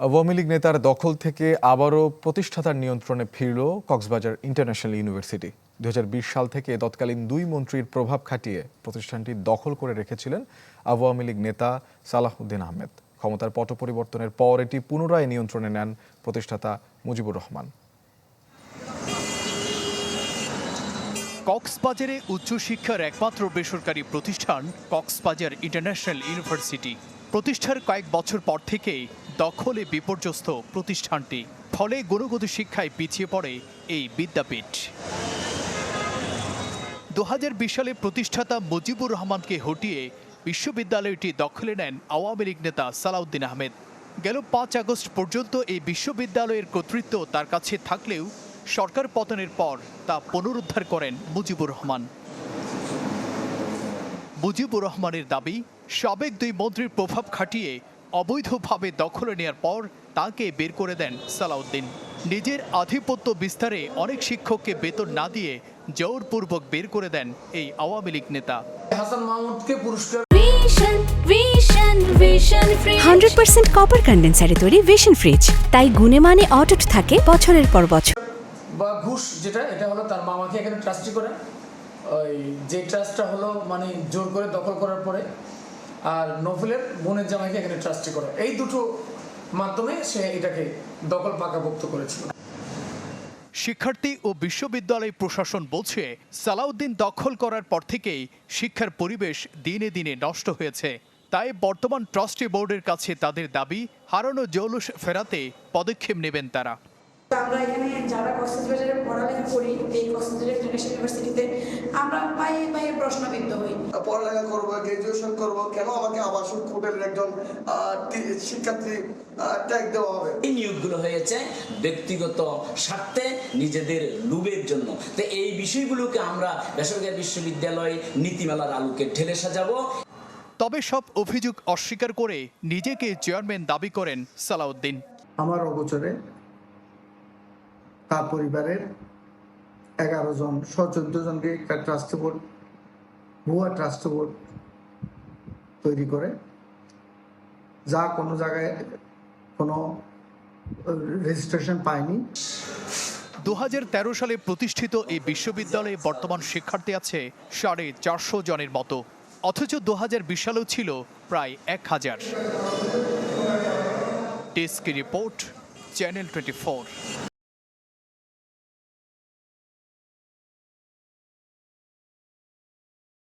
আওয়ামী লীগ নেতার দখল থেকে আবারও প্রতিষ্ঠাতার নিয়ন্ত্রণে ফিরল কক্সবাজার ইন্টারন্যাশনাল ইউনিভার্সিটি। 2020 সাল থেকে তৎকালীন দুই মন্ত্রীর প্রভাব খাটিয়ে প্রতিষ্ঠানটি দখল করে রেখেছিলেন আওয়ামী লীগ নেতা সালাহউদ্দিন আহমেদ। ক্ষমতার পট পরিবর্তনের পর এটি পুনরায় নিয়ন্ত্রণে নেন প্রতিষ্ঠাতা মুজিবুর রহমান। কক্সবাজারে উচ্চশিক্ষার একমাত্র বেসরকারি প্রতিষ্ঠান কক্সবাজার ইন্টারন্যাশনাল ইউনিভার্সিটি। প্রতিষ্ঠার কয়েক বছর পর থেকেই দখলে বিপর্যস্ত প্রতিষ্ঠানটি, ফলে গুণগত শিক্ষায় পিছিয়ে পড়ে এই বিদ্যাপীঠ। 2020 সালে প্রতিষ্ঠাতা মুজিবুর রহমানকে হটিয়ে বিশ্ববিদ্যালয়টি দখলে নেন আওয়ামী লীগ নেতা সালাহউদ্দিন আহমেদ। গেল 5 আগস্ট পর্যন্ত এই বিশ্ববিদ্যালয়ের কর্তৃত্ব তার কাছে থাকলেও সরকার পতনের পর তা পুনরুদ্ধার করেন মুজিবুর রহমান। মুজিবুর রহমানের দাবি, সাবেক দুই মন্ত্রীর প্রভাব খাটিয়ে অবৈধভাবে দখলে নেওয়ার পর তাকে বের করে দেন সালাহউদ্দিন। নিজের আধিপত্য বিস্তারে অনেক শিক্ষককে বেতন না দিয়ে জোরপূর্বক বের করে দেন এই আওয়ামী লীগ নেতা। হাসান মাহমুদকে পুরস্কার 100% কপার কন্ডেন্সারে তৈরি ভিশন ফ্রিজ, তাই গুণে মানে অটুট থাকে বছরের পর বছর। বা ঘুষ যেটা, এটা হলো তার মামাকে এখানে ট্রাস্টি করে, ওই যে ট্রাস্টটা হলো মানে জোর করে দখল করার পরে, আর নফিলের বোনের জামাইকে এখানে ট্রাস্টি করে, এই দুটো মাধ্যমে সে এটাকে দখল পাকাপোক্ত করেছিল। শিক্ষার্থী ও বিশ্ববিদ্যালয় প্রশাসন বলছে, সালাহউদ্দিন দখল করার পর থেকেই শিক্ষার পরিবেশ দিনে দিনে নষ্ট হয়েছে। তাই বর্তমান ট্রাস্টি বোর্ডের কাছে তাদের দাবি, হারানো জৌলুস ফেরাতে পদক্ষেপ নেবেন তারা। আমরা এখানে যারা কক্সবাজারে পড়ালেখা করি, এই কক্সবাজার ইন্টারন্যাশনাল ইউনিভার্সিটিতে আমরা পায়ে পায়ে প্রশ্নবিদ্ধ হই। পড়ালেখা করবো, গ্রাজুয়েশন করবো, কেন আমাকে আবাসিক হোটেলের একজন শিক্ষার্থী ট্যাগ দেওয়া হবে? এই নিয়োগগুলো হয়েছে ব্যক্তিগত স্বার্থে, নিজেদের লোভের জন্য। তো এই বিষয়গুলোকে আমরা বেসরকারি বিশ্ববিদ্যালয় নীতিমালার আলোকে ঢেলে সাজাবো। তবে সব অভিযোগ অস্বীকার করে নিজেকে চেয়ারম্যান দাবি করেন সালাহউদ্দিন। আমার অগোচরে তার পরিবারের 11 জন 14 জনকে একটা ট্রাস্টি বোর্ড, ভুয়া ট্রাস্টি বোর্ড তৈরি করে, যা কোনো জায়গায় কোনো রেজিস্ট্রেশন পায়নি। 2013 সালে প্রতিষ্ঠিত এই বিশ্ববিদ্যালয়ে বর্তমান শিক্ষার্থী আছে 450 জনের মতো, অথচ 2020 সালেও ছিল প্রায় 1000। Desk report, channel 24।